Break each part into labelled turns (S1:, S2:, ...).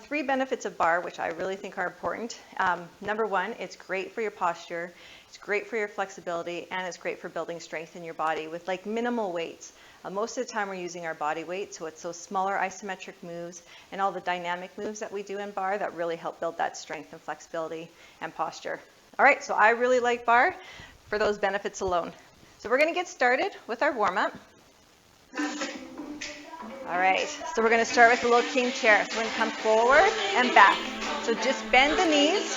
S1: Three benefits of barre, which I really think are important. Number one, it's great for your posture, it's great for your flexibility, and it's great for building strength in your body with like minimal weights. Most of the time we're using our body weight, so it's those smaller isometric moves and all the dynamic moves that we do in barre that really help build that strength and flexibility and posture. All right, so I really like barre for those benefits alone. So we're going to get started with our warm-up. All right, so we're going to start with a little king chair. So we're going to come forward and back. So just bend the knees,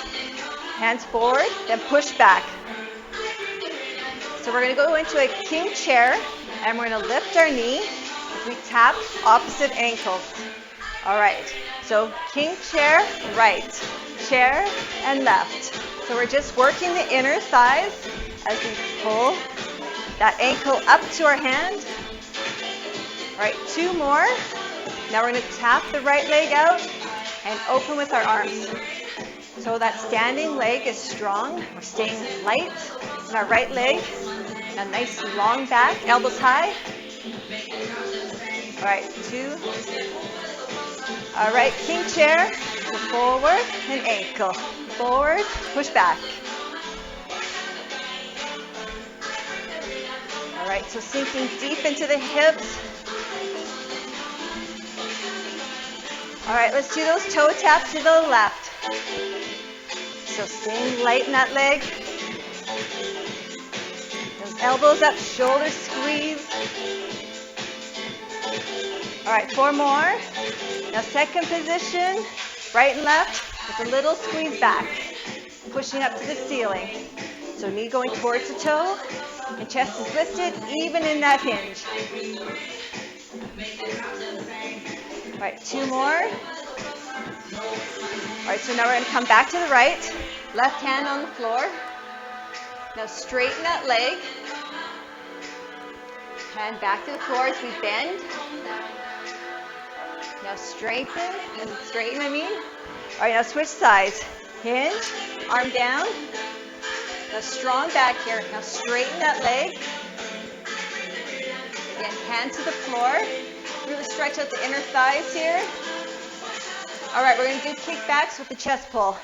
S1: hands forward, then push back. So we're going to go into a king chair, and we're going to lift our knee as we tap opposite ankles. All right, so king chair, right, chair, and left. So we're just working the inner thighs as we pull that ankle up to our hand. All right, two more. Now we're going to tap the right leg out and open with our arms. So that standing leg is strong. We're staying light in our right leg. A nice long back, elbows high. All right, two. All right, king chair. So forward and ankle. Forward, push back. All right, so sinking deep into the hips. All right, let's do those toe taps to the left. So staying light in that leg. Those elbows up, shoulders squeeze. All right, four more. Now second position, right and left with a little squeeze back. Pushing up to the ceiling. So knee going towards the toe and chest is lifted even in that hinge. All right, two more. All right, so now we're going to come back to the right. Left hand on the floor. Now straighten that leg. Hand back to the floor as we bend. Now straighten. All right, now switch sides. Hinge, arm down. Now strong back here. Now straighten that leg. Again, hand to the floor. Really stretch out the inner thighs here. All right, we're going to do kickbacks with the chest pull.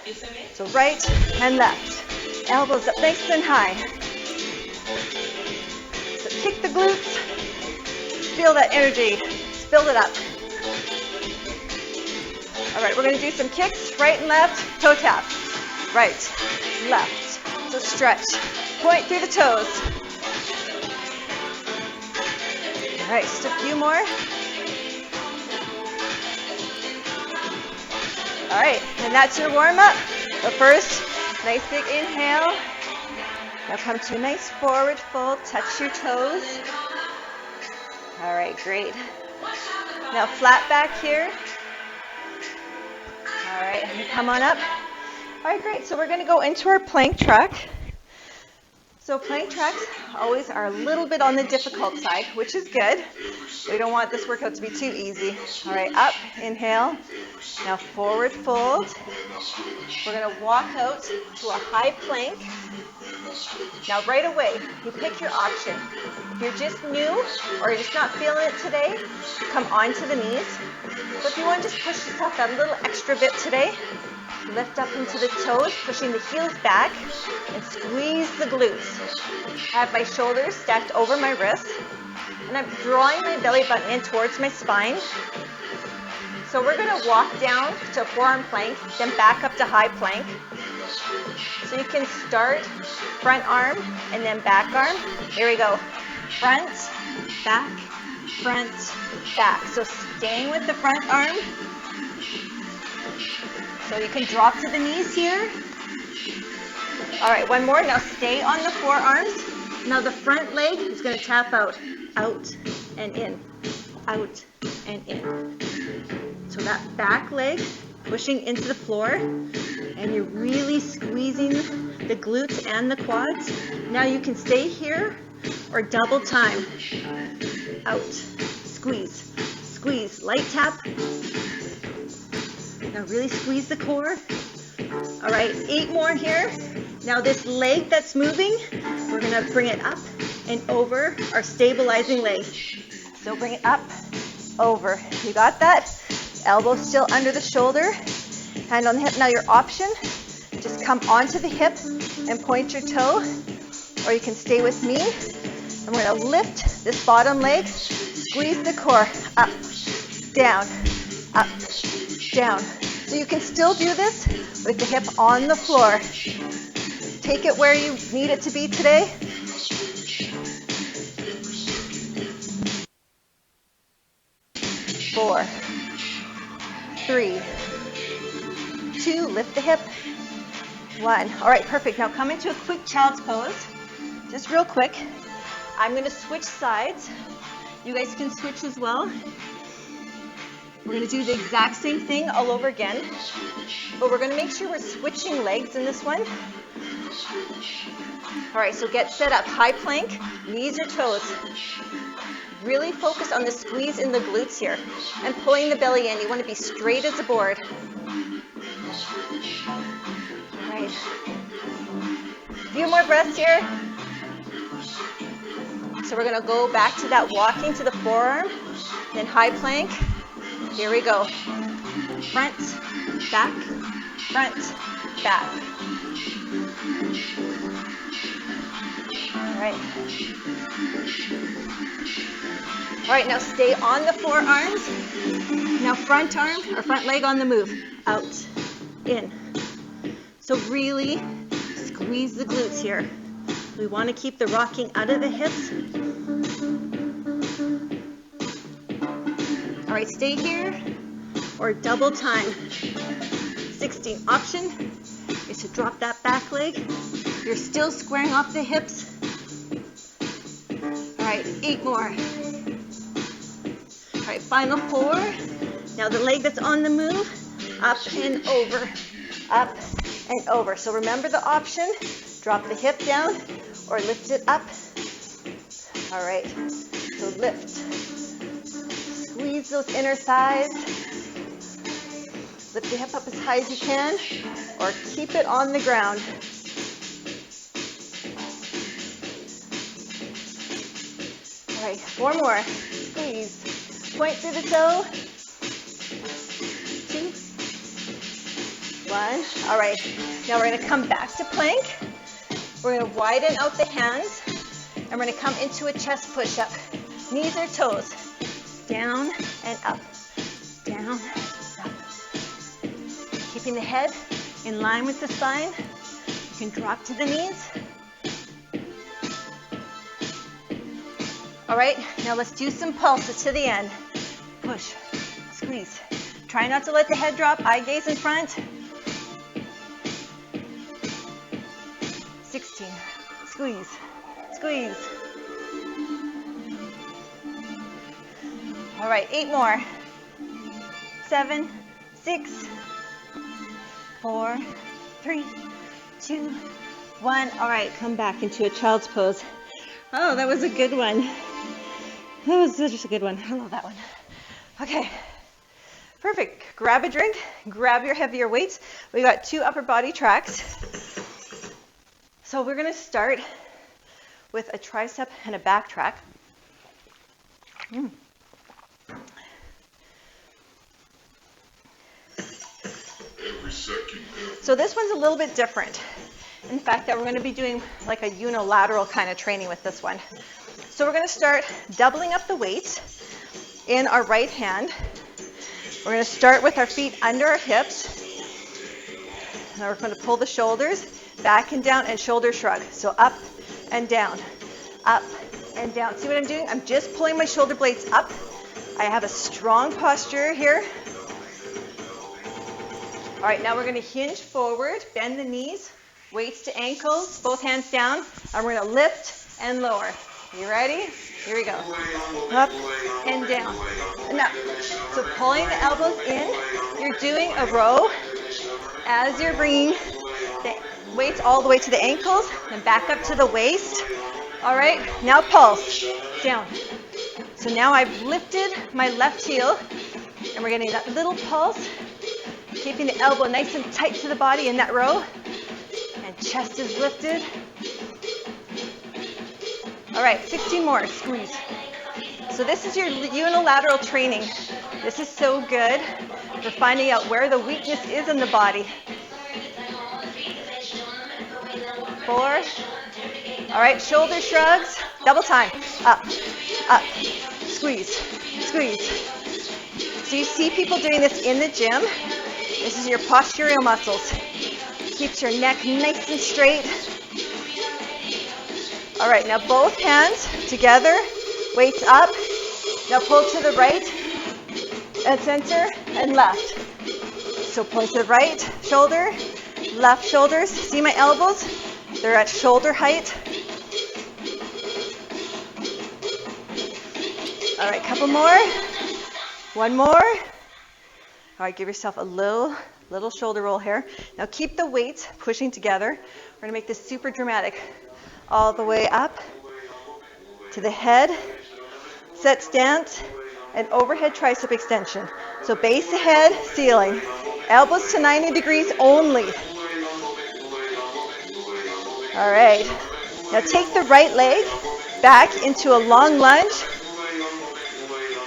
S1: So right and left. Elbows up nice and high. So kick the glutes. Feel that energy. Just build it up. All right, we're going to do some kicks, right and left, toe taps. Right, left. So stretch. Point through the toes. All right, just a few more. All right, and that's your warm-up. But first, nice big inhale. Now come to a nice forward fold. Touch your toes. All right, great. Now flat back here. All right, and come on up. All right, great. So we're going to go into our plank track. So plank tracks always are a little bit on the difficult side, which is good. We don't want this workout to be too easy. All right, up, inhale. Now forward fold. We're going to walk out to a high plank. Now right away, you pick your option. If you're just new or you're just not feeling it today, you come onto the knees. But if you want to just push yourself that little extra bit today, lift up into the toes, pushing the heels back, and squeeze the glutes. I have my shoulders stacked over my wrists, and I'm drawing my belly button in towards my spine. So we're going to walk down to a forearm plank, then back up to high plank. So you can start front arm and then back arm. Here we go. Front, back, front, back. So staying with the front arm. So you can drop to the knees here. All right, one more. Now stay on the forearms. Now the front leg is going to tap out and in, out and in. So that back leg pushing into the floor, and you're really squeezing the glutes and the quads. Now you can stay here or double time. Out, squeeze, squeeze, light tap. Now really squeeze the core. All right, 8 more here. Now this leg that's moving, we're gonna bring it up and over our stabilizing leg. So bring it up, over. You got that? Elbow still under the shoulder, hand on the hip. Now your option, just come onto the hip and point your toe, or you can stay with me. And we're going to lift this bottom leg, squeeze the core, up, down, up, down. So you can still do this with the hip on the floor. Take it where you need it to be today. Four, three, two, lift the hip, one. All right, perfect. Now come into a quick child's pose, just real quick. I'm going to switch sides. You guys can switch as well. We're going to do the exact same thing all over again, but we're going to make sure we're switching legs in this one. All right, so get set up. High plank, knees or toes. Really focus on the squeeze in the glutes here and pulling the belly in. You want to be straight as a board. All right. A few more breaths here. So we're going to go back to that walking to the forearm, then high plank. Here we go. Front, back, front, back. All right. All right, now stay on the forearms. Now front arm or front leg on the move. Out, in. So really squeeze the glutes here. We want to keep the rocking out of the hips. All right, stay here or double time. 16. Option is to drop that back leg. You're still squaring off the hips. All right, 8 more. All right, final 4. Now the leg that's on the move, up and over, up and over. So remember the option, drop the hip down or lift it up. All right, so lift. Squeeze those inner thighs. Lift the hip up as high as you can or keep it on the ground. All right, 4 more. Squeeze. Point through the toe. 2, 1. All right, now we're going to come back to plank. We're going to widen out the hands and we're going to come into a chest push-up. Knees or toes. Down and up. Down, up. Keeping the head in line with the spine. You can drop to the knees. All right, now let's do some pulses to the end. Push, squeeze. Try not to let the head drop. Eye gaze in front. 16. Squeeze, squeeze. All right, 8 more. 7, 6, 4, 3, 2, 1. All right, come back into a child's pose. Oh, that was a good one. That was just a good one. I love that one. Okay, perfect. Grab a drink, grab your heavier weights. We got 2 upper body tracks. So we're going to start with a tricep and a back track. So this one's a little bit different. In fact, that we're going to be doing like a unilateral kind of training with this one. So we're going to start doubling up the weights in our right hand. We're going to start with our feet under our hips. Now we're going to pull the shoulders back and down and shoulder shrug. So up and down, up and down. See what I'm doing? I'm just pulling my shoulder blades up. I have a strong posture here. All right, now we're going to hinge forward, bend the knees, weights to ankles, both hands down, and we're going to lift and lower. You ready? Here we go. Up and down and up. So pulling the elbows in, you're doing a row as you're bringing the weights all the way to the ankles and back up to the waist. All right, now pulse, down. So now I've lifted my left heel and we're getting that little pulse, keeping the elbow nice and tight to the body in that row, and chest is lifted. All right, 16 more, squeeze. So this is your unilateral training. This is so good. We're finding out where the weakness is in the body. 4. All right, shoulder shrugs, double time. Up, up, squeeze, squeeze. So you see people doing this in the gym. This is your postural muscles. Keeps your neck nice and straight. All right, now both hands together, weights up. Now pull to the right and center and left. So point to the right shoulder, left shoulders. See my elbows? They're at shoulder height. All right, couple more. One more. All right, give yourself a little shoulder roll here. Now keep the weights pushing together. We're gonna make this super dramatic. All the way up to the head, set stance, and overhead tricep extension. So base the head, ceiling. Elbows to 90 degrees only. All right. Now take the right leg back into a long lunge.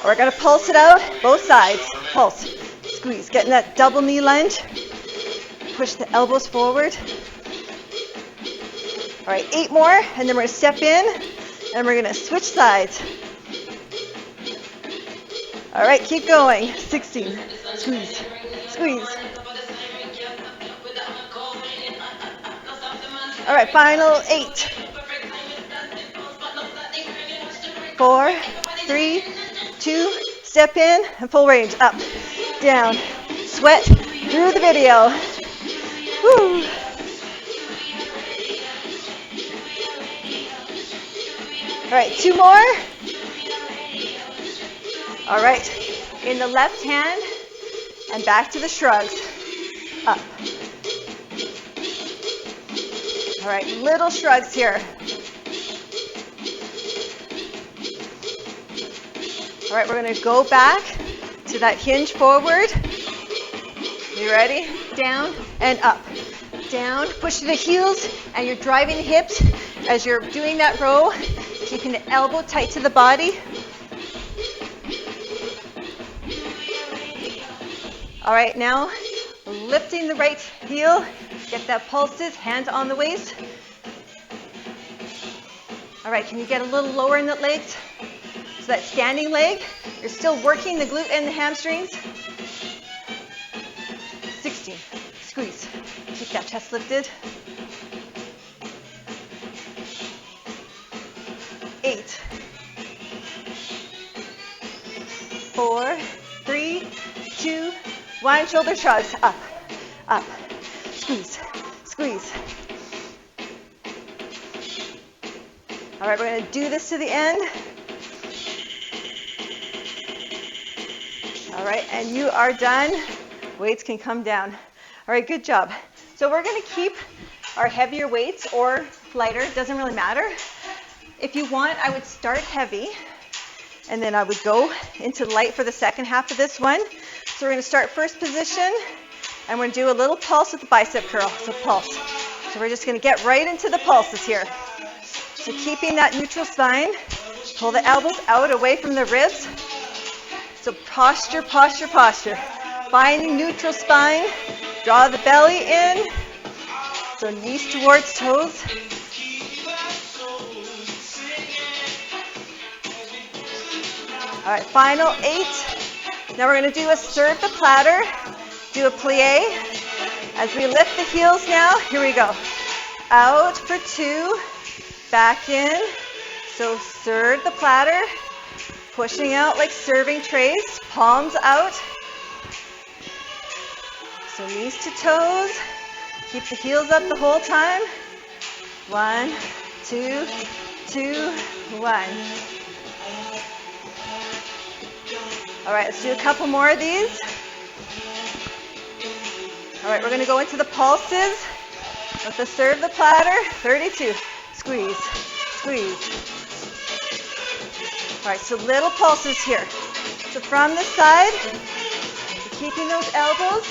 S1: We're going to pulse it out, both sides. Pulse, squeeze, getting that double knee lunge. Push the elbows forward. All right, 8 more, and then we're going to step in, and we're going to switch sides. All right, keep going. 16, squeeze, squeeze. All right, final 8. 4, 3, 2, step in, and full range. Up, down, sweat through the video. Woo. All right, 2 more. All right, in the left hand, and back to the shrugs. Up. All right, little shrugs here. All right, we're going to go back to that hinge forward. You ready? Down and up. Down, push to the heels, and you're driving the hips as you're doing that row, keeping the elbow tight to the body. All right, now lifting the right heel, get that pulses, hands on the waist. All right, can you get a little lower in the legs? So that standing leg, you're still working the glute and the hamstrings. 16, squeeze, keep that chest lifted. 8, 4, 3, 2, 1, shoulder shrugs, up, up, squeeze, squeeze. All right, we're going to do this to the end. All right, and you are done. Weights can come down. All right, good job. So we're going to keep our heavier weights or lighter, doesn't really matter. If you want, I would start heavy, and then I would go into light for the second half of this one. So we're going to start first position, and we're going to do a little pulse with the bicep curl, so pulse. So we're just going to get right into the pulses here. So keeping that neutral spine, pull the elbows out away from the ribs. So posture, posture, posture. Finding neutral spine, draw the belly in, so knees towards toes. All right, final 8. Now we're going to do a serve the platter, do a plie. As we lift the heels now, here we go. Out for 2, back in. So serve the platter, pushing out like serving trays, palms out. So knees to toes, keep the heels up the whole time. 1, 2, 2, 1. All right, let's do a couple more of these. All right, we're going to go into the pulses with the serve the platter. 32. Squeeze, squeeze. All right, so little pulses here. So from the side, keeping those elbows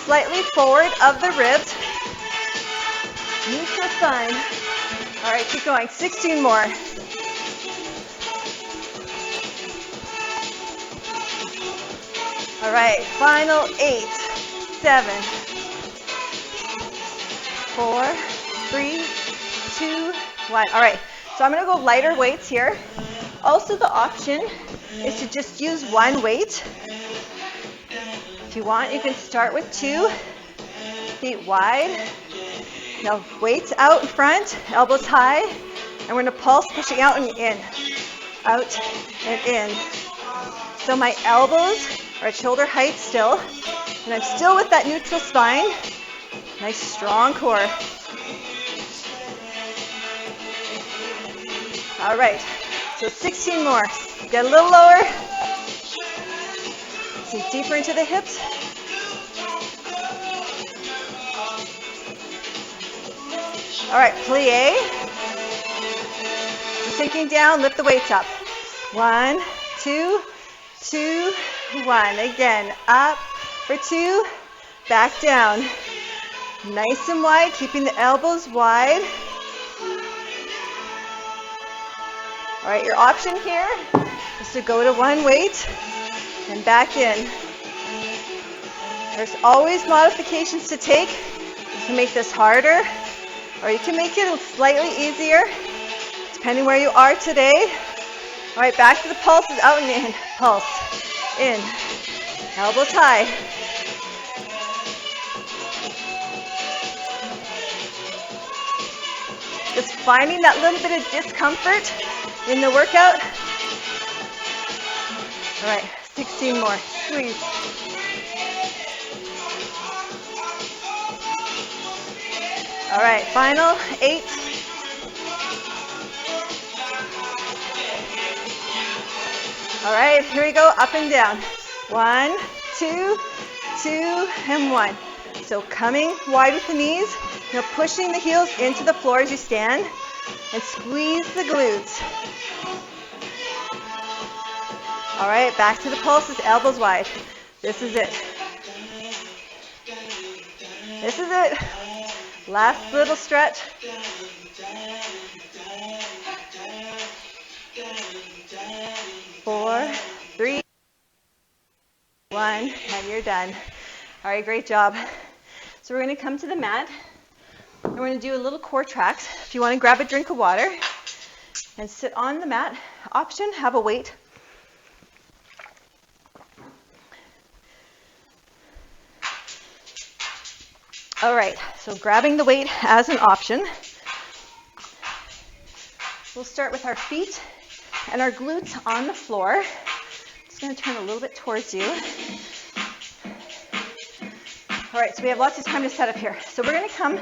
S1: slightly forward of the ribs. Neutral spine. All right, keep going. 16 more. All right, final 8, 7, 4, 3, 2, 1. All right, so I'm going to go lighter weights here. Also, the option is to just use one weight. If you want, you can start with 2, feet wide. Now, weights out in front, elbows high, and we're going to pulse, pushing out and in, out and in. So my elbows are at shoulder height still, and I'm still with that neutral spine. Nice strong core. All right, so 16 more. Get a little lower. Sink deeper into the hips. All right, plie. Sinking down, lift the weights up. 1, 2, 2, 1. Again, up for 2, back down. Nice and wide, keeping the elbows wide. All right, your option here is to go to one weight and back in. There's always modifications to take. You can make this harder, or you can make it slightly easier, depending where you are today. All right, back to the pulses, out and in. Pulse, in, elbows high. Just finding that little bit of discomfort in the workout. All right, 16 more. Squeeze. All right, final 8. All right, here we go, up and down. 1, 2, 2, and 1. So coming wide with the knees, now pushing the heels into the floor as you stand, and squeeze the glutes. All right, back to the pulses, elbows wide. This is it. This is it. Last little stretch. Four, 3, 1, and you're done. All right, great job. So we're going to come to the mat, and we're going to do a little core tracks. If you want to grab a drink of water and sit on the mat, option, have a weight. All right, so grabbing the weight as an option. We'll start with our feet and our glutes on the floor. Just going to turn a little bit towards you. All right, so we have lots of time to set up here. So we're going to come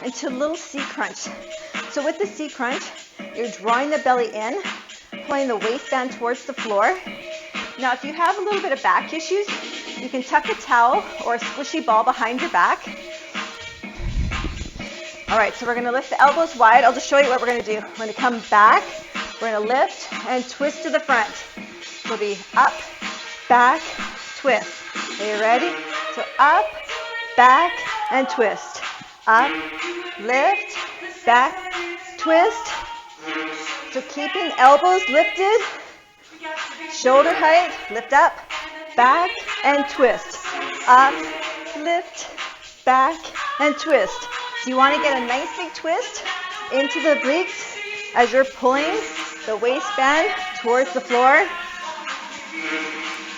S1: into a little C crunch. So with the C crunch, you're drawing the belly in, pulling the waistband towards the floor. Now, if you have a little bit of back issues, you can tuck a towel or a squishy ball behind your back. All right, so we're going to lift the elbows wide. I'll just show you what we're going to do. We're going to come back. We're going to lift and twist to the front. It'll be up, back, twist. Are you ready? So up, back, and twist. Up, lift, back, twist. So keeping elbows lifted, shoulder height, lift up, back, and twist. Up, lift, back, and twist. So you want to get a nice big twist into the obliques as you're pulling the waistband towards the floor.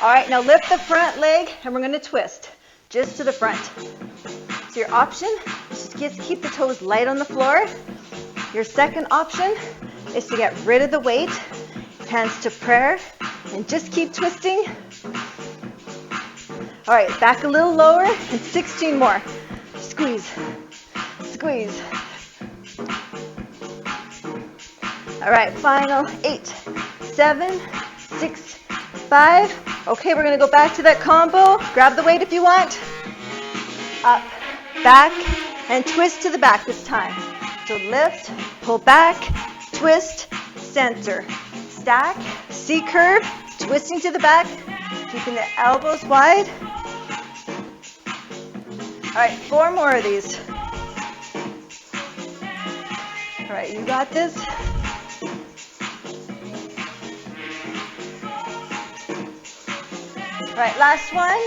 S1: All right, now lift the front leg and we're going to twist just to the front. So your option is to just keep the toes light on the floor. Your second option is to get rid of the weight, hands to prayer, and just keep twisting. All right, back a little lower and 16 more. Squeeze. Squeeze. All right, final 8, 7, 6, 5. Okay, we're going to go back to that combo. Grab the weight if you want. Up, back, and twist to the back this time. So lift, pull back, twist, center. Stack, C curve, twisting to the back, keeping the elbows wide. All right, 4 more of these. All right, you got this. All Right, last one.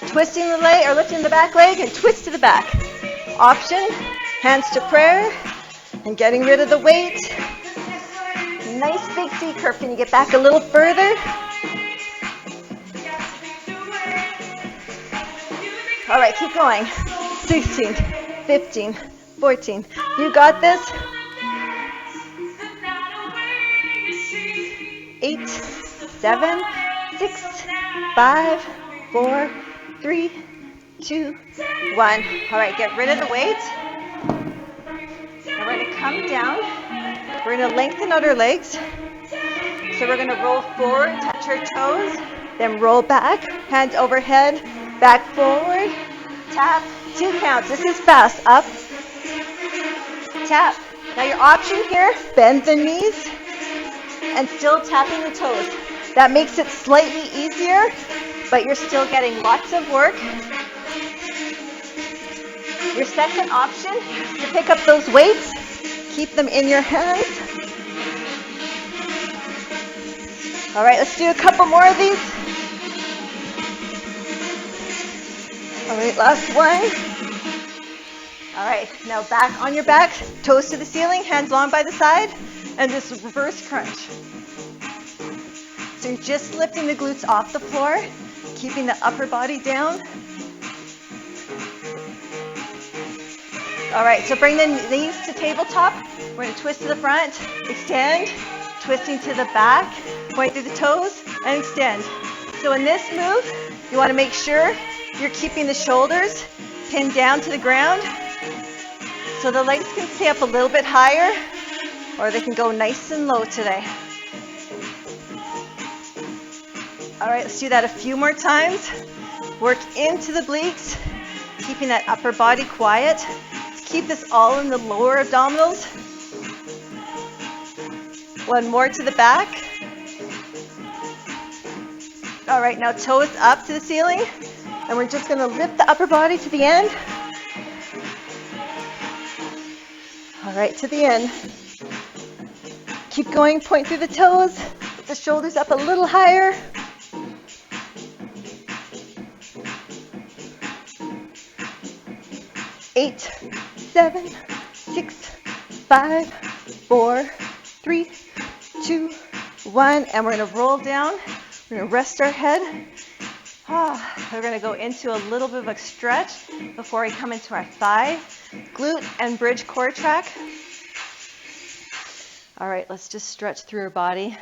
S1: Twisting the leg or lifting the back leg and twist to the back. Option, hands to prayer and getting rid of the weight. Nice big C curve. Can you get back a little further? All right, keep going. 16, 15, 14. You got this. 8, 7, 6, 5, 4, 3, 2, 1. All right, get rid of the weight. Now we're going to come down. We're going to lengthen out our legs. So we're going to roll forward, touch our toes, then roll back, hands overhead, back forward, tap, 2 counts. This is fast. Up, tap. Now your option here, bend the knees and still tapping the toes. That makes it slightly easier, but you're still getting lots of work. Your second option is to pick up those weights, keep them in your hands. All right, let's do a couple more of these. All right, last one. All right, now back on your back, toes to the ceiling, hands long by the side, and this reverse crunch. So you're just lifting the glutes off the floor, keeping the upper body down. All right, so bring the knees to tabletop. We're going to twist to the front, extend, twisting to the back, point through the toes, and extend. So in this move, you want to make sure you're keeping the shoulders pinned down to the ground so the legs can stay up a little bit higher, or they can go nice and low today. All right, let's do that a few more times. Work into the obliques, keeping that upper body quiet. Let's keep this all in the lower abdominals. One more to the back. All right, now toes up to the ceiling, and we're just going to lift the upper body to the end. All right, to the end. Keep going, point through the toes, lift the shoulders up a little higher. 8, 7, 6, 5, 4, 3, 2, 1, and we're going to roll down. We're going to rest our head. We're going to go into a little bit of a stretch before we come into our thigh, glute, and bridge core track. All right, let's just stretch through our body.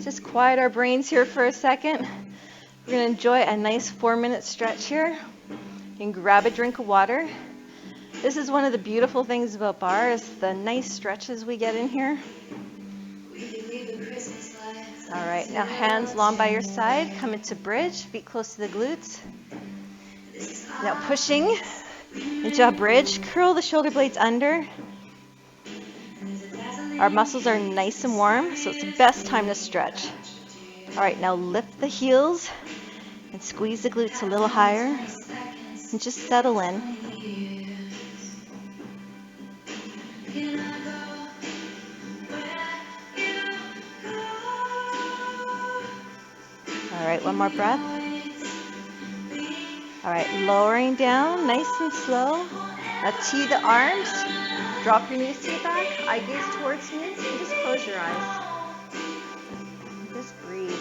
S1: Just quiet our brains here for a second. We're going to enjoy a nice 4-minute stretch here. You can grab a drink of water. This is one of the beautiful things about barre is the nice stretches we get in here. All right, now hands long by your side. Come into bridge, feet close to the glutes. Now pushing into a bridge, curl the shoulder blades under. Our muscles are nice and warm, so it's the best time to stretch. All right, now lift the heels and squeeze the glutes a little higher and just settle in. All right, one more breath. All right, lowering down, nice and slow. Now tee the arms, drop your knees to the back, eye gaze towards me, and just close your eyes. Just breathe.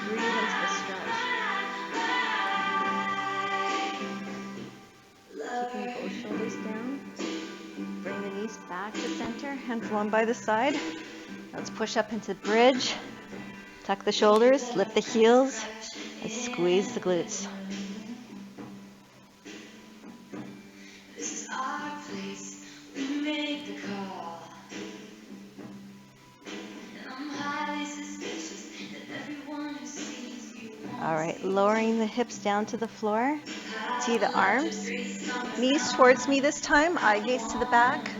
S1: Breathe into the stretch. Keeping both shoulders down. Bring the knees back to center, hands long by the side. Let's push up into bridge. Tuck the shoulders, lift the heels, and squeeze the glutes. This is our place, we make the call. And I'm highly suspicious that everyone who sees you. All right, lowering the hips down to the floor. Tee the arms. Knees towards me this time, eye gaze to the back.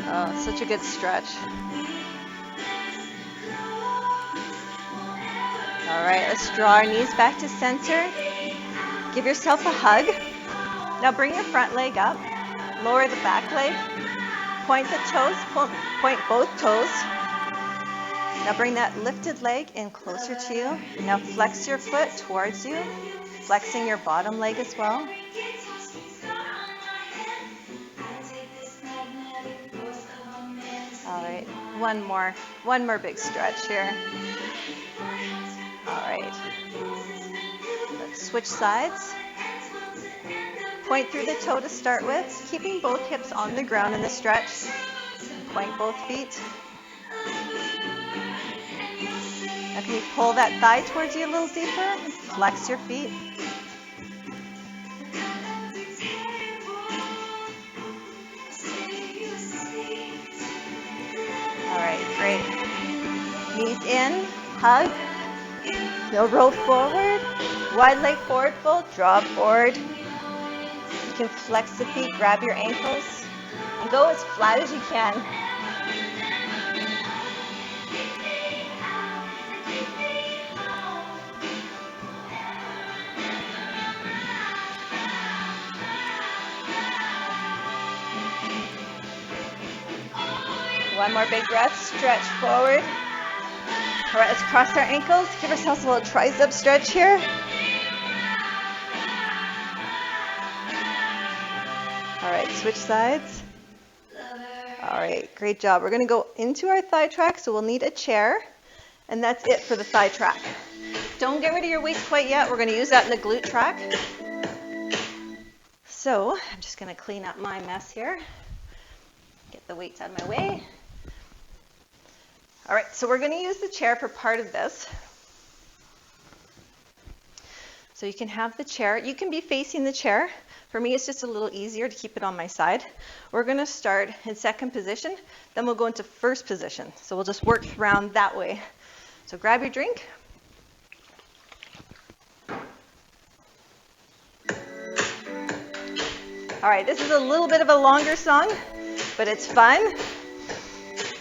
S1: Oh, such a good stretch. All right, let's draw our knees back to center. Give yourself a hug. Now bring your front leg up. Lower the back leg. Point the toes. Point both toes. Now bring that lifted leg in closer to you. Now flex your foot towards you, flexing your bottom leg as well. All right, one more big stretch here. All right, let's switch sides. Point through the toe to start with, keeping both hips on the ground in the stretch. Point both feet. Now can you pull that thigh towards you a little deeper? Flex your feet. All right, great. Knees in, hug. Now roll forward. Wide leg forward fold, draw forward. You can flex the feet, grab your ankles, and go as flat as you can. One more big breath, stretch forward. All right, let's cross our ankles. Give ourselves a little tricep stretch here. All right, switch sides. All right, great job. We're gonna go into our thigh track, so we'll need a chair, and that's it for the thigh track. Don't get rid of your weights quite yet. We're gonna use that in the glute track. So I'm just gonna clean up my mess here. Get the weights out of my way. All right, so we're going to use the chair for part of this. So you can have the chair. You can be facing the chair. For me, it's just a little easier to keep it on my side. We're going to start in second position, then we'll go into first position. So we'll just work around that way. So grab your drink. All right, this is a little bit of a longer song, but it's fun.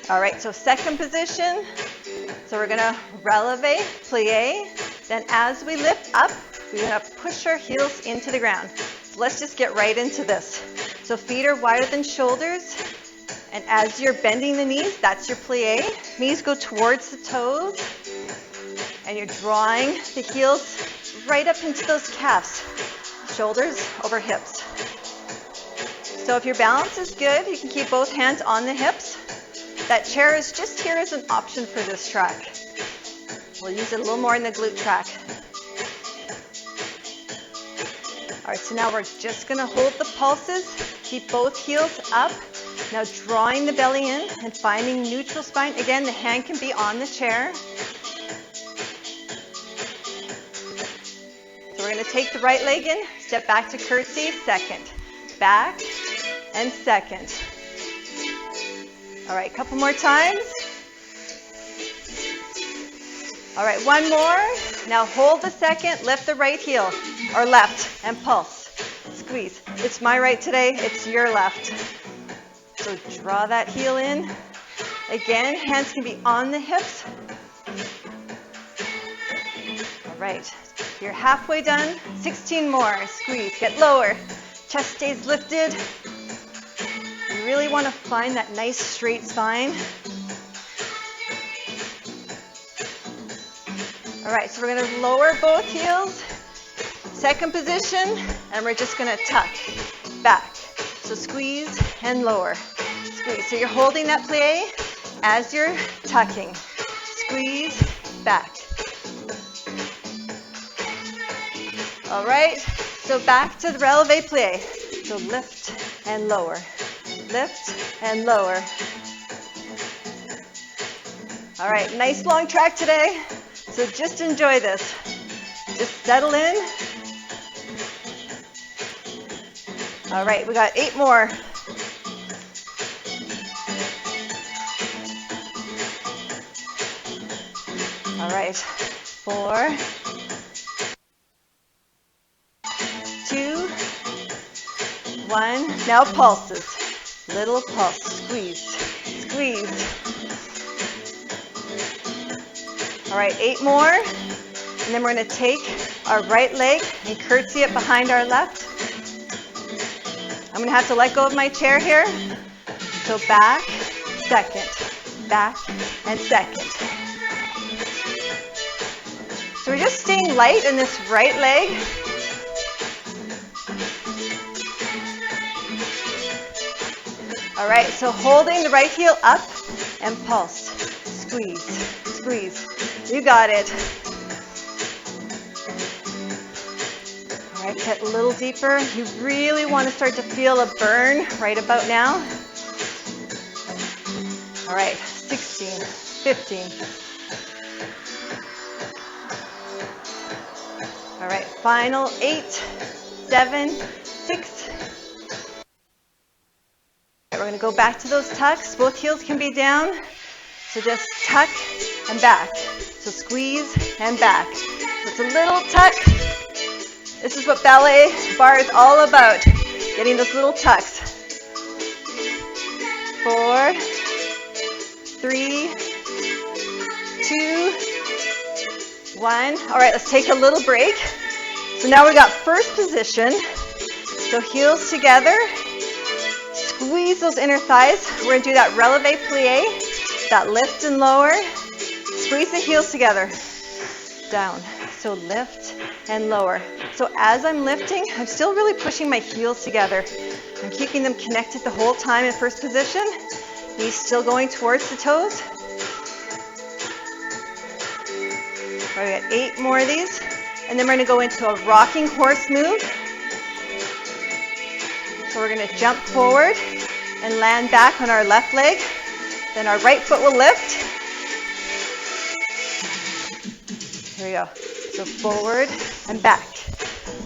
S1: All right, so second position. So we're gonna releve, plie. Then as we lift up, we're gonna push our heels into the ground. So let's just get right into this. So feet are wider than shoulders. And as you're bending the knees, that's your plie. Knees go towards the toes. And you're drawing the heels right up into those calves. Shoulders over hips. So if your balance is good, you can keep both hands on the hips. That chair is just here as an option for this track. We'll use it a little more in the glute track. All right, so now we're just gonna hold the pulses, keep both heels up. Now drawing the belly in and finding neutral spine. Again, the hand can be on the chair. So we're gonna take the right leg in, step back to curtsy, second. Back and second. All right, a couple more times. All right, one more. Now hold the second, lift the right heel or left and pulse. Squeeze. It's my right today, it's your left. So draw that heel in. Again, hands can be on the hips. All right, you're halfway done. 16 more. Squeeze, get lower. Chest stays lifted. You really want to find that nice straight spine. All right, so we're going to lower both heels. Second position, and we're just going to tuck back. So squeeze and lower. Squeeze. So you're holding that plie as you're tucking. Squeeze back. All right, so back to the releve plie. So lift and lower. Lift and lower. All right, nice long track today. So just enjoy this. Just settle in. All right, we got 8 more. All right, 4, 2, 1. Now pulses. Little pulse. Squeeze. Squeeze. All right, 8 more. And then we're going to take our right leg and curtsy it behind our left. I'm going to have to let go of my chair here. So back, second, back, and second. So we're just staying light in this right leg. All right, so holding the right heel up and pulse. Squeeze, squeeze. You got it. All right, get a little deeper. You really want to start to feel a burn right about now. All right, 16, 15. All right, final 8, 7, 6. We're going to go back to those tucks. Both heels can be down. So just tuck and back. So squeeze and back. So it's a little tuck. This is what ballet barre is all about. Getting those little tucks. 4, 3, 2, 1. All right, let's take a little break. So now we got first position. So heels together. Squeeze those inner thighs. We're going to do that releve plie, that lift and lower. Squeeze the heels together. Down. So lift and lower. So as I'm lifting, I'm still really pushing my heels together. I'm keeping them connected the whole time in first position. Knees still going towards the toes. All right, we got 8 more of these. And then we're going to go into a rocking horse move. So we're going to jump forward and land back on our left leg. Then our right foot will lift. Here we go. So forward and back.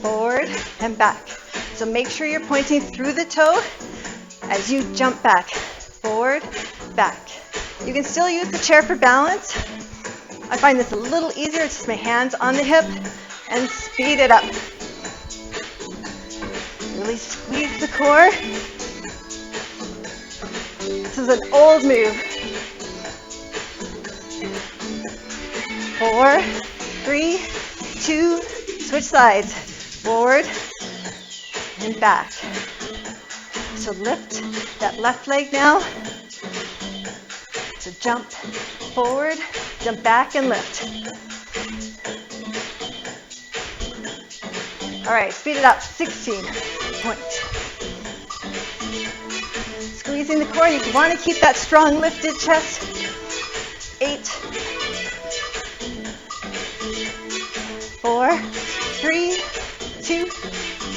S1: Forward and back. So make sure you're pointing through the toe as you jump back. Forward, back. You can still use the chair for balance. I find this a little easier. It's just my hands on the hip and speed it up. Really squeeze the core. This is an old move. 4, 3, 2, switch sides. Forward and back. So lift that left leg now. So jump forward, jump back and lift. All right, speed it up, 16 points. Squeezing the core, you want to keep that strong lifted chest. 8, 4, 3, 2,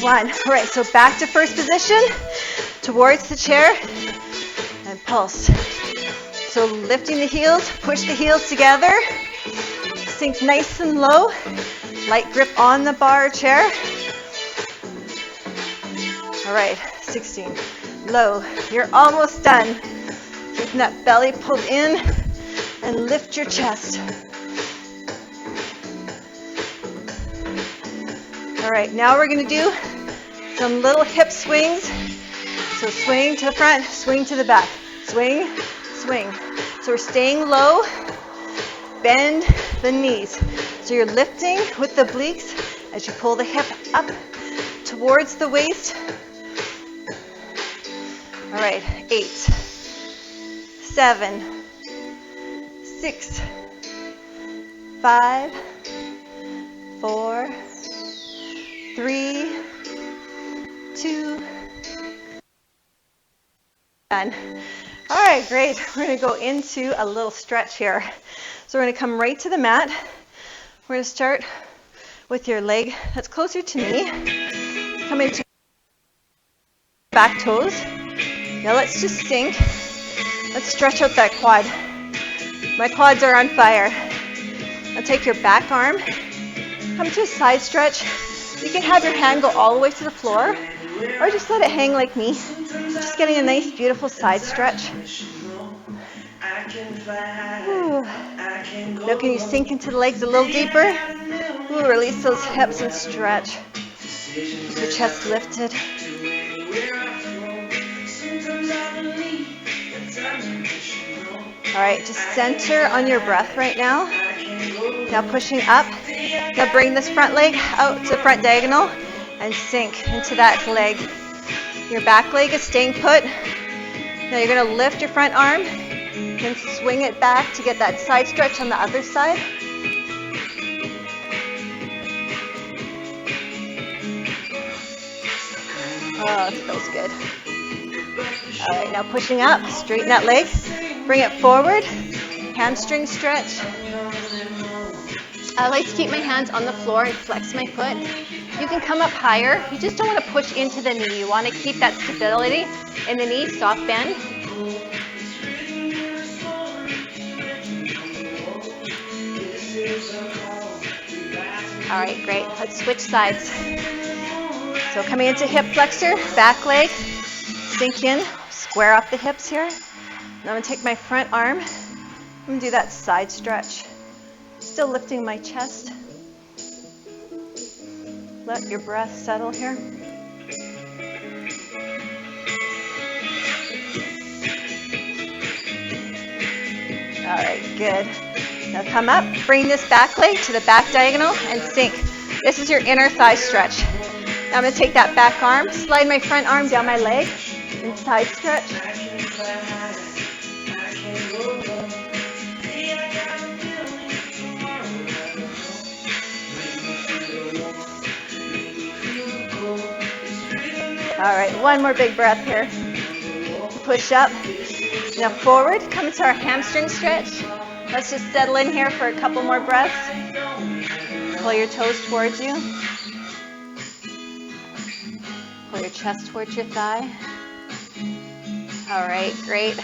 S1: 1. All right, so back to first position, towards the chair, and pulse. So lifting the heels, push the heels together, sink nice and low, light grip on the bar chair. All right, 16, low. You're almost done. Keeping that belly pulled in and lift your chest. All right, now we're going to do some little hip swings. So swing to the front, swing to the back, swing, swing. So we're staying low, bend the knees. So you're lifting with the obliques as you pull the hip up towards the waist. All right, 8, 7, 6, 5, 4, 3, 2, done. All right, great. We're going to go into a little stretch here. So we're going to come right to the mat. We're going to start with your leg that's closer to me. Come into back toes. Now let's just sink. Let's stretch out that quad. My quads are on fire. Now take your back arm. Come to a side stretch. You can have your hand go all the way to the floor, or just let it hang like me. Just getting a nice, beautiful side stretch. Ooh. Now can you sink into the legs a little deeper? Ooh, release those hips and stretch. Keep your chest lifted. All right, just center on your breath right now. Now pushing up Now bring this front leg out to front diagonal and sink into that leg. Your back leg is staying put. Now you're going to lift your front arm and swing it back to get that side stretch on the other side. Oh, it feels good. All right, now pushing up, straighten that leg, bring it forward, hamstring stretch. I like to keep my hands on the floor and flex my foot. You can come up higher. You just don't want to push into the knee. You want to keep that stability in the knee, soft bend. All right, great. Let's switch sides. So coming into hip flexor, back leg, sink in, square off the hips here. Now I'm going to take my front arm. I'm going to do that side stretch. Still lifting my chest. Let your breath settle here. All right, good. Now come up, bring this back leg to the back diagonal and sink. This is your inner thigh stretch. Now I'm going to take that back arm, slide my front arm down my leg, and side stretch. All right, one more big breath here. Push up. Now forward, come into our hamstring stretch. Let's just settle in here for a couple more breaths. Pull your toes towards you. Pull your chest towards your thigh. All right, great.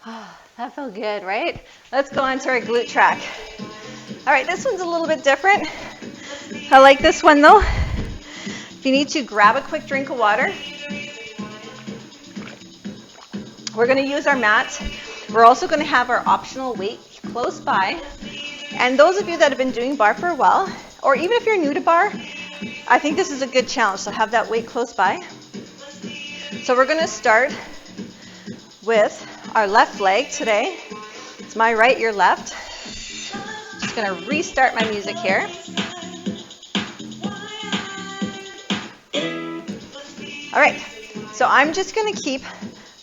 S1: Oh, that felt good, right? Let's go on to our glute track. All right, this one's a little bit different. I like this one though. If you need to, grab a quick drink of water. We're going to use our mats. We're also going to have our optional weight close by. And those of you that have been doing barre for a while, or even if you're new to barre, I think this is a good challenge, so have that weight close by. So we're going to start with our left leg today. It's my right, your left. Just going to restart my music here. All right, so I'm just going to keep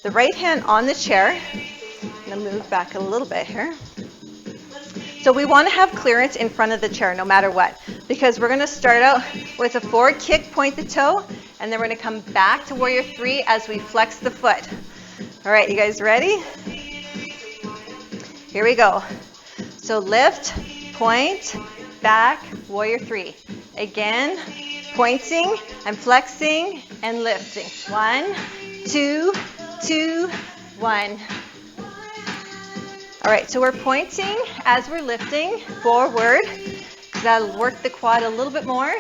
S1: the right hand on the chair. I'm going to move back a little bit here. So we want to have clearance in front of the chair no matter what, because we're going to start out with a forward kick, point the toe, and then we're going to come back to warrior three as we flex the foot. All right, you guys ready? Here we go. So lift, point, back, warrior three. Again, pointing, I'm flexing and lifting. 1, 2, 2, 1. All right, so we're pointing as we're lifting forward. That'll work the quad a little bit more.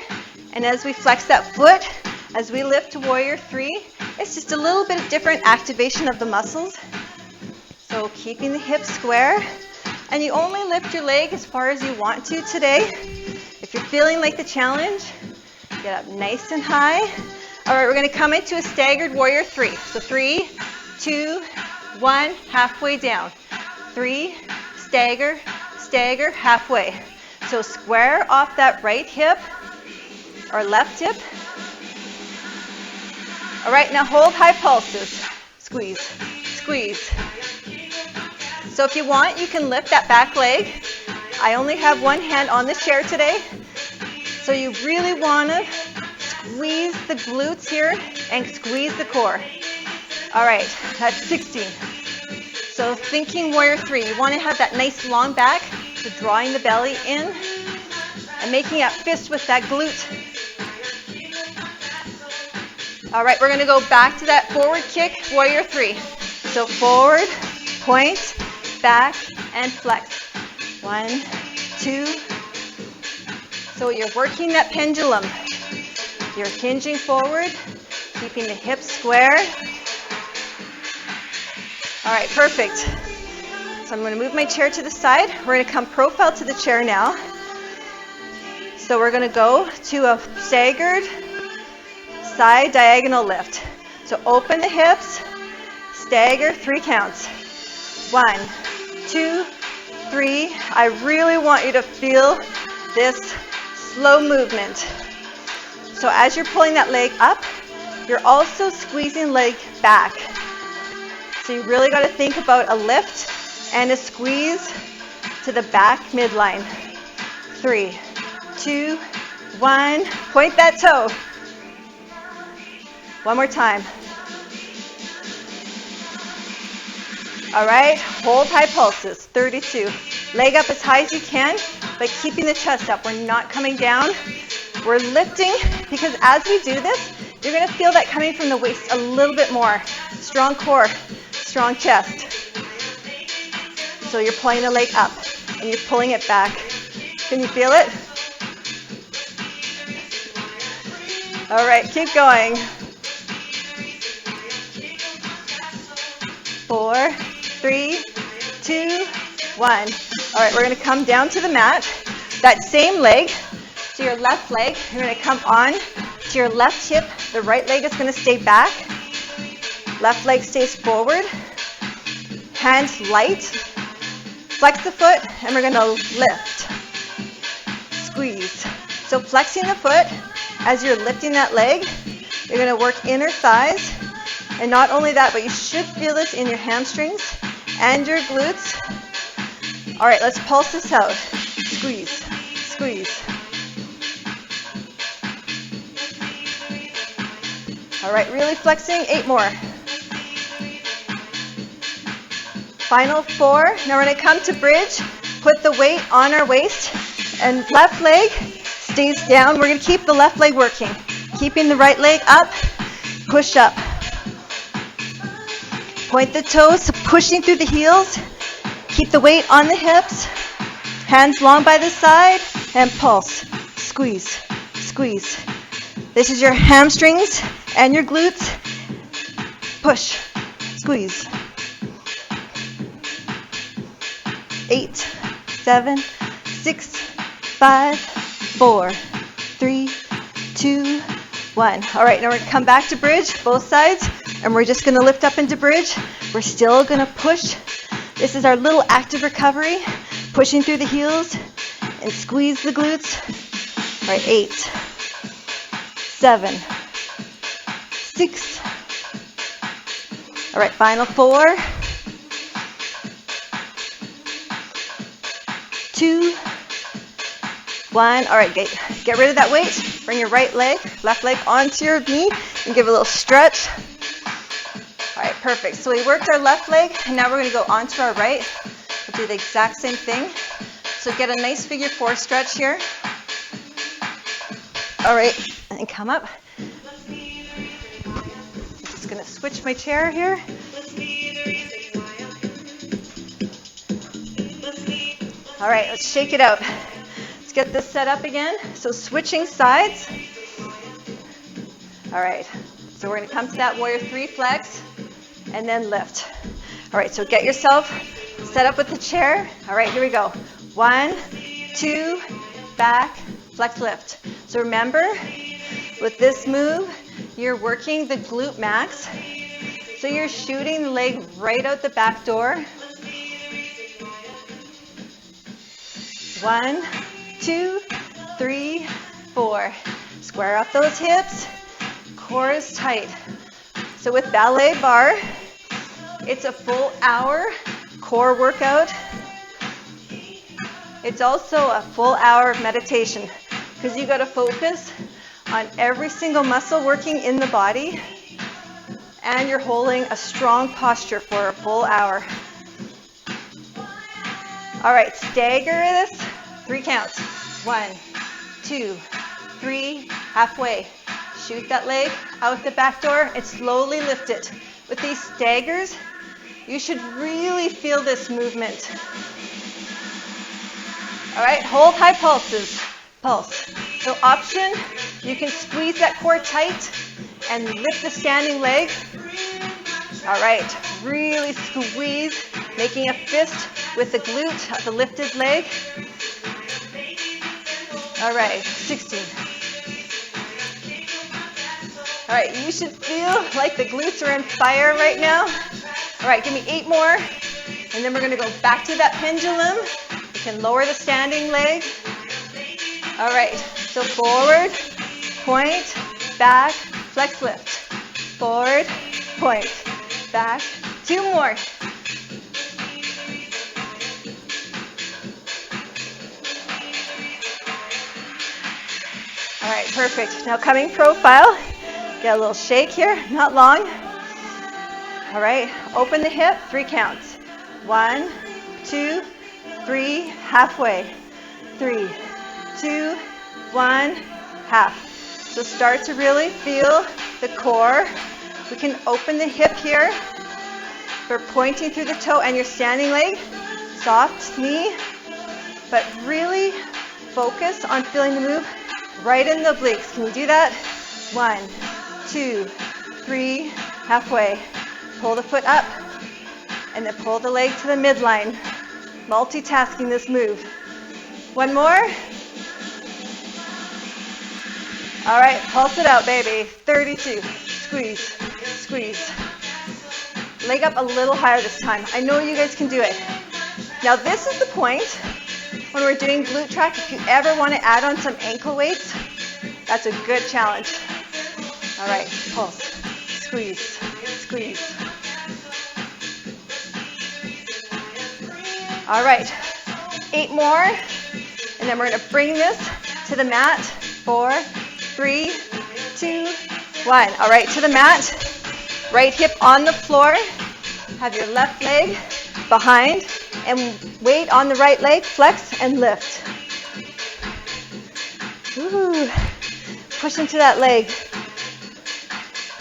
S1: And as we flex that foot, as we lift to warrior three, it's just a little bit of different activation of the muscles. So keeping the hips square. And you only lift your leg as far as you want to today. If you're feeling like the challenge, get up nice and high. All right, we're going to come into a staggered warrior three. So 3, 2, 1, halfway down. 3, stagger, stagger, halfway. So square off that right hip or left hip. All right, now hold high pulses. Squeeze, squeeze. So if you want, you can lift that back leg. I only have one hand on the chair today. So you really want to squeeze the glutes here and squeeze the core. All right, that's 16. So thinking warrior three, you want to have that nice long back, so drawing the belly in and making that fist with that glute. All right, we're going to go back to that forward kick, warrior three. So forward, point, back, and flex. 1, 2. So you're working that pendulum. You're hinging forward, keeping the hips square. All right, perfect. So I'm going to move my chair to the side. We're going to come profile to the chair now. So we're going to go to a staggered side diagonal lift. So open the hips, stagger, 3 counts. 1, 2, 3. I really want you to feel this slow movement. So as you're pulling that leg up, you're also squeezing leg back. So you really got to think about a lift and a squeeze to the back midline. 3, 2, 1. Point that toe. One more time. All right, hold high pulses. 32. Leg up as high as you can, but keeping the chest up. We're not coming down. We're lifting, because as we do this, you're going to feel that coming from the waist a little bit more. Strong core, strong chest. So you're pulling the leg up and you're pulling it back. Can you feel it? All right, keep going. 4, 3, 2, 1. All right, we're going to come down to the mat. That same leg, to your left leg, you're going to come on to your left hip. The right leg is going to stay back. Left leg stays forward. Hands light. Flex the foot, and we're going to lift. Squeeze. So flexing the foot as you're lifting that leg, you're going to work inner thighs. And not only that, but you should feel this in your hamstrings and your glutes. All right, let's pulse this out. Squeeze, squeeze. All right, really flexing. 8 more. Final 4. Now we're going to come to bridge. Put the weight on our waist. And left leg stays down. We're going to keep the left leg working. Keeping the right leg up. Push up. Point the toes, pushing through the heels. Keep the weight on the hips. Hands long by the side. And pulse. Squeeze. Squeeze. This is your hamstrings and your glutes. Push. Squeeze. 8, 7, 6, 5, 4, 3, 2, 1. All right, now we're going to come back to bridge, both sides, and we're just going to lift up into bridge. We're still going to push. This is our little active recovery, pushing through the heels and squeeze the glutes. All right, 8, 7, 6. All right, final 4, 2, 1. All right, get rid of that weight. Bring your right leg, left leg onto your knee and give a little stretch. All right, perfect. So we worked our left leg, and now we're going to go onto our right. We'll do the exact same thing. So get a nice figure 4 stretch here. All right, and come up. I'm just going to switch my chair here. All right, let's shake it out. Let's get this set up again. So switching sides. All right, so we're going to come to that warrior 3 flex and then lift. All right, so get yourself set up with the chair. All right, here we go. 1, 2, back, flex, lift. So remember, with this move, you're working the glute max. So you're shooting the leg right out the back door. 1, 2, 3, 4. Square up those hips. Core is tight. So with ballet bar, it's a full hour core workout. It's also a full hour of meditation because you got to focus on every single muscle working in the body, and you're holding a strong posture for a full hour. All right, stagger this. 3 counts. 1, 2, 3, halfway. Shoot that leg out the back door and slowly lift it. With these staggers, you should really feel this movement. All right, hold high pulses. Pulse. So option, you can squeeze that core tight and lift the standing leg. All right, really squeeze, making a fist with the glute of the lifted leg. All right, 16. All right, you should feel like the glutes are on fire right now. All right, give me 8 more. And then we're going to go back to that pendulum. You can lower the standing leg. All right, so forward, point, back, flex, lift. Forward, point, back. 2 more. All right, perfect. Now coming profile, get a little shake here, not long. All right, open the hip, 3 counts. 1, 2, 3, halfway. 3, 2, 1, half. So start to really feel the core. We can open the hip here for pointing through the toe and your standing leg. Soft knee, but really focus on feeling the move right in the obliques. Can you do that? 1, 2, 3, halfway. Pull the foot up and then pull the leg to the midline. Multitasking this move. 1 more. All right, pulse it out, baby. 32. Squeeze, squeeze. Leg up a little higher this time. I know you guys can do it. Now this is the point when we're doing glute track. If you ever want to add on some ankle weights, that's a good challenge. All right, pulse, squeeze, squeeze. All right, 8 more, and then we're going to bring this to the mat. 4, 3, 2, 1. All right, to the mat. Right hip on the floor. Have your left leg behind and weight on the right leg. Flex and lift. Ooh. Push into that leg.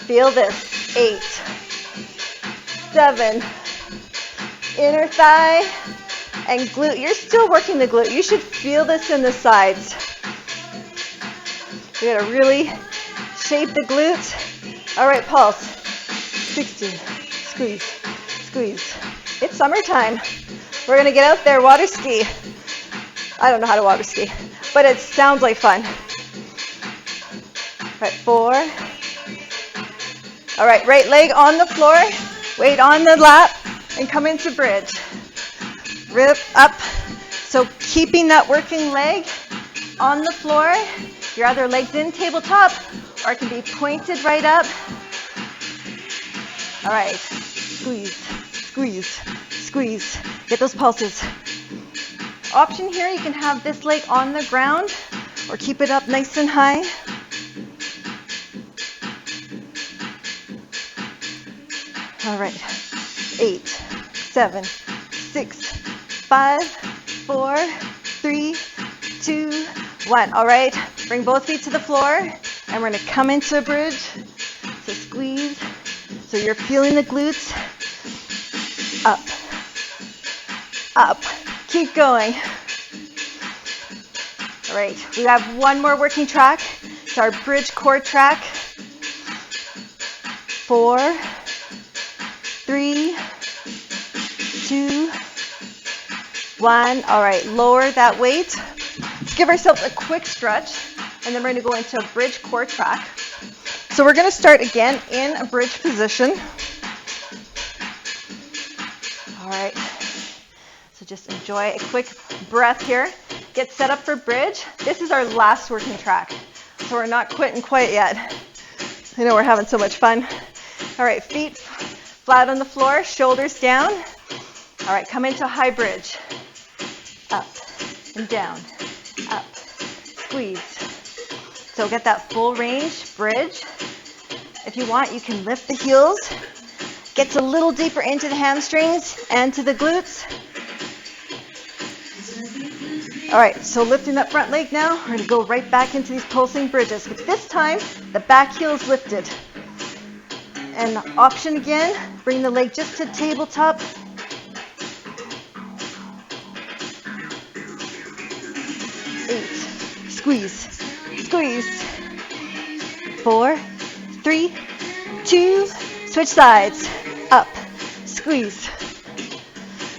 S1: Feel this. 8, 7, inner thigh and glute. You're still working the glute. You should feel this in the sides. You gotta really shape the glutes. All right, pulse. 16. Squeeze, squeeze. It's summertime. We're gonna get out there, water ski. I don't know how to water ski, but it sounds like fun. All right, 4. All right, right leg on the floor, weight on the lap, and come into bridge. Rip up. So keeping that working leg on the floor. Your other leg's in tabletop, or it can be pointed right up. All right, squeeze, squeeze, squeeze. Get those pulses. Option here, you can have this leg on the ground or keep it up nice and high. All right, 8, 7, 6, 5, 4, 3, 2, 1. All right, bring both feet to the floor, and we're going to come into a bridge. So squeeze. So you're feeling the glutes. Up, up. Keep going. All right, we have one more working track. It's our bridge core track. 4, 3, 2, 1. All right, lower that weight. Let's give ourselves a quick stretch, and then we're going to go into a bridge core track. So we're going to start again in a bridge position. All right. So just enjoy a quick breath here. Get set up for bridge. This is our last working track. So we're not quitting quite yet. I know we're having so much fun. All right, feet flat on the floor, shoulders down. All right, come into high bridge. Up and down, up, squeeze. So get that full range bridge. If you want, you can lift the heels. Get a little deeper into the hamstrings and to the glutes. All right, so lifting that front leg now, we're going to go right back into these pulsing bridges. But this time, the back heel is lifted. And option again, bring the leg just to tabletop. Squeeze, squeeze. 4, 3, 2, switch sides. Up, squeeze.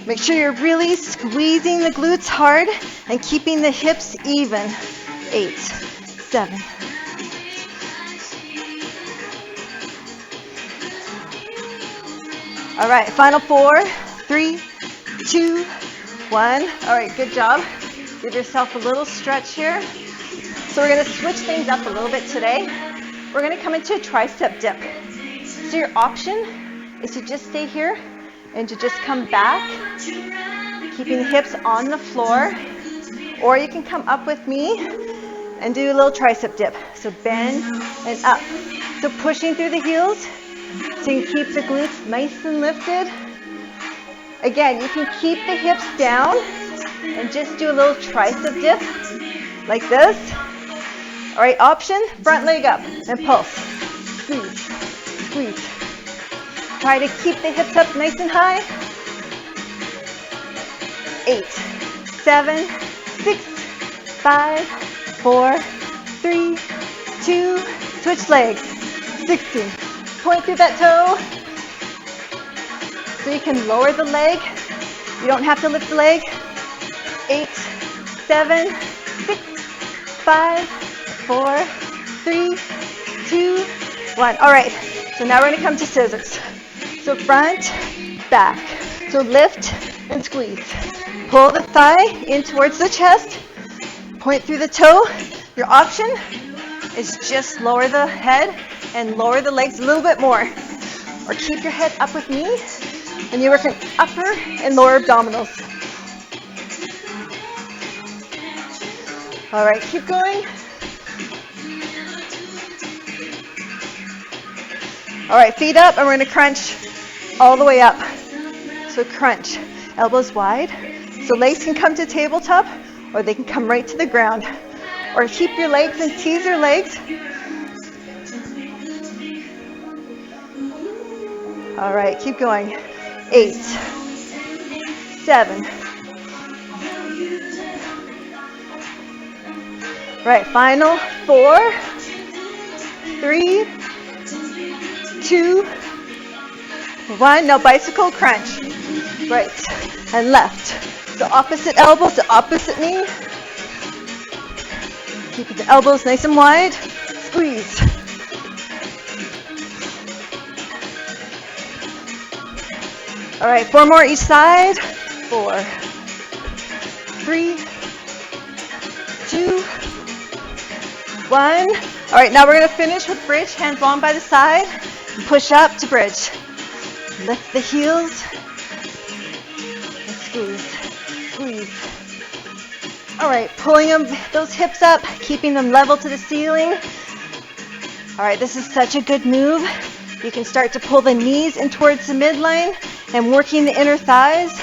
S1: Make sure you're really squeezing the glutes hard and keeping the hips even. 8, 7. All right, final 4, 3, 2, 1. All right, good job. Give yourself a little stretch here. So we're gonna switch things up a little bit today. We're gonna come into a tricep dip. So your option is to just stay here and to just come back, keeping the hips on the floor, or you can come up with me and do a little tricep dip. So bend and up. So pushing through the heels so you can keep the glutes nice and lifted. Again, you can keep the hips down and just do a little tricep dip like this. All right, option, front leg up and pulse. Squeeze, squeeze. Try to keep the hips up nice and high. 8, 7, 6, 5, 4, 3, 2, switch legs. 16. Point through that toe. So you can lower the leg. You don't have to lift the leg. 8, 7, 6, 5, 4, 3, 2, 1. All right, so now we're gonna come to scissors. So front, back. So lift and squeeze. Pull the thigh in towards the chest. Point through the toe. Your option is just lower the head and lower the legs a little bit more. Or keep your head up with me and you work an upper and lower abdominals. All right, keep going. All right, feet up and we're gonna crunch all the way up. So crunch, elbows wide. So legs can come to tabletop or they can come right to the ground. Or keep your legs and tease your legs. All right, keep going. 8, 7. Right, final 4, 3, 2, 1. Now bicycle crunch. Right and left. So opposite elbow to opposite knee. Keep the elbows nice and wide. Squeeze. All right, 4 more each side. 4, 3, 2, 1. All right, now we're gonna finish with bridge, hands long by the side. Push up to bridge. Lift the heels. And squeeze, squeeze. All right, pulling those hips up, keeping them level to the ceiling. All right, this is such a good move. You can start to pull the knees in towards the midline and working the inner thighs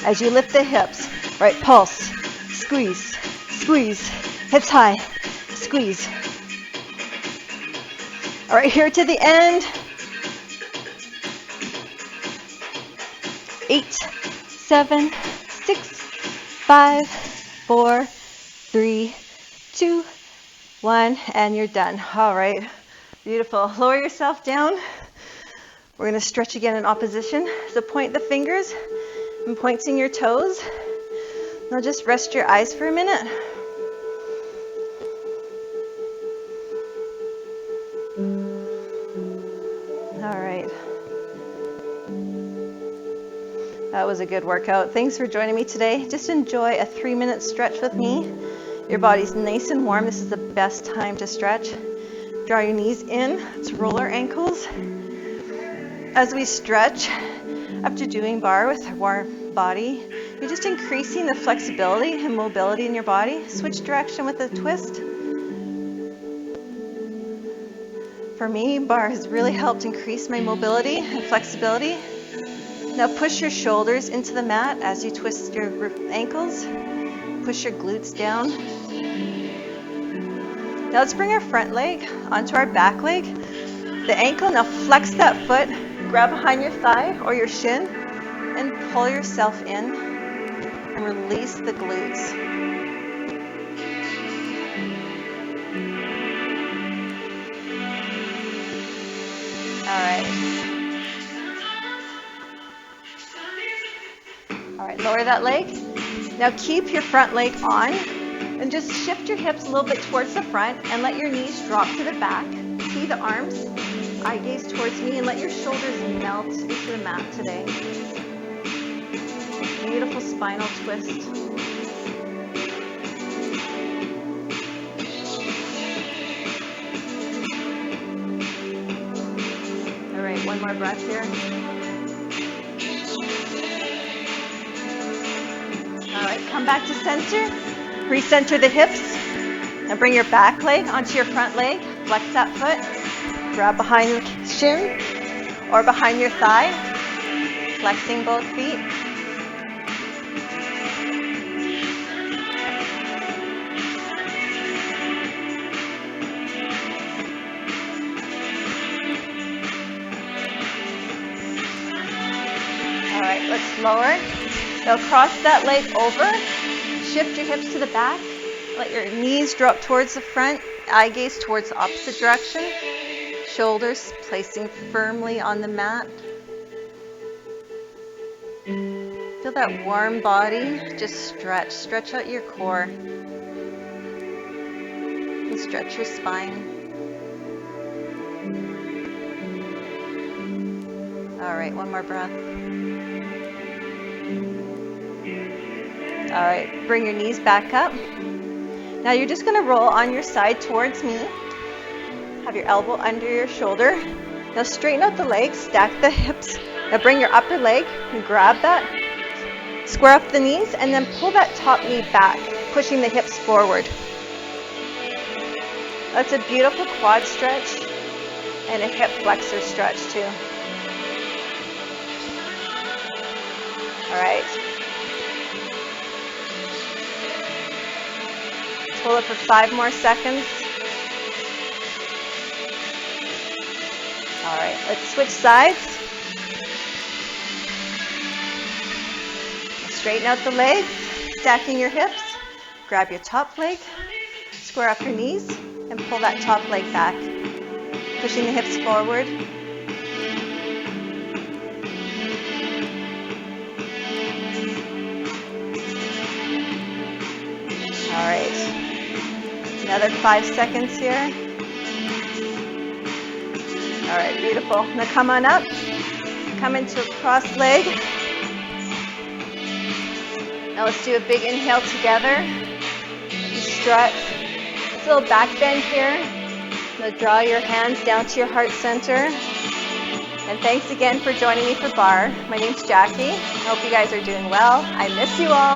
S1: as you lift the hips. All right, pulse, squeeze, squeeze, hips high, squeeze. All right, here to the end. 8, 7, 6, 5, 4, 3, 2, 1, and you're done. All right, beautiful. Lower yourself down. We're going to stretch again in opposition. So point the fingers and pointing your toes. Now just rest your eyes for a minute. All right. That was a good workout. Thanks for joining me today. Just enjoy a 3-minute stretch with me. Your body's nice and warm. This is the best time to stretch. Draw your knees in. Let's roll our ankles. As we stretch, after doing barre with a warm body, you're just increasing the flexibility and mobility in your body. Switch direction with a twist. For me, barre has really helped increase my mobility and flexibility. Now push your shoulders into the mat as you twist your ankles. Push your glutes down. Now let's bring our front leg onto our back leg. The ankle, now flex that foot, grab behind your thigh or your shin, and pull yourself in and release the glutes. All right. All right, lower that leg. Now keep your front leg on and just shift your hips a little bit towards the front and let your knees drop to the back. See the arms, eye gaze towards me, and let your shoulders melt into the mat today. Beautiful spinal twist. One more breath here. All right, come back to center. Recenter the hips. Now bring your back leg onto your front leg. Flex that foot. Grab behind the shin or behind your thigh. Flexing both feet. All right, let's lower. Now cross that leg over. Shift your hips to the back. Let your knees drop towards the front. Eye gaze towards the opposite direction. Shoulders placing firmly on the mat. Feel that warm body. Just stretch. Stretch out your core. And stretch your spine. All right, one more breath. All right, bring your knees back up. Now you're just going to roll on your side towards me. Have your elbow under your shoulder. Now straighten out the legs, stack the hips. Now bring your upper leg and grab that. Square up the knees and then pull that top knee back, pushing the hips forward. That's a beautiful quad stretch and a hip flexor stretch too. All right. Hold it for 5 more seconds. All right, let's switch sides. Straighten out the legs, stacking your hips. Grab your top leg, square up your knees, and pull that top leg back. Pushing the hips forward. All right. Another 5 seconds here. All right, beautiful. Now come on up. Come into a cross leg. Now let's do a big inhale together. Stretch. This little back bend here. Now draw your hands down to your heart center. And thanks again for joining me for barre. My name's Jackie. I hope you guys are doing well. I miss you all.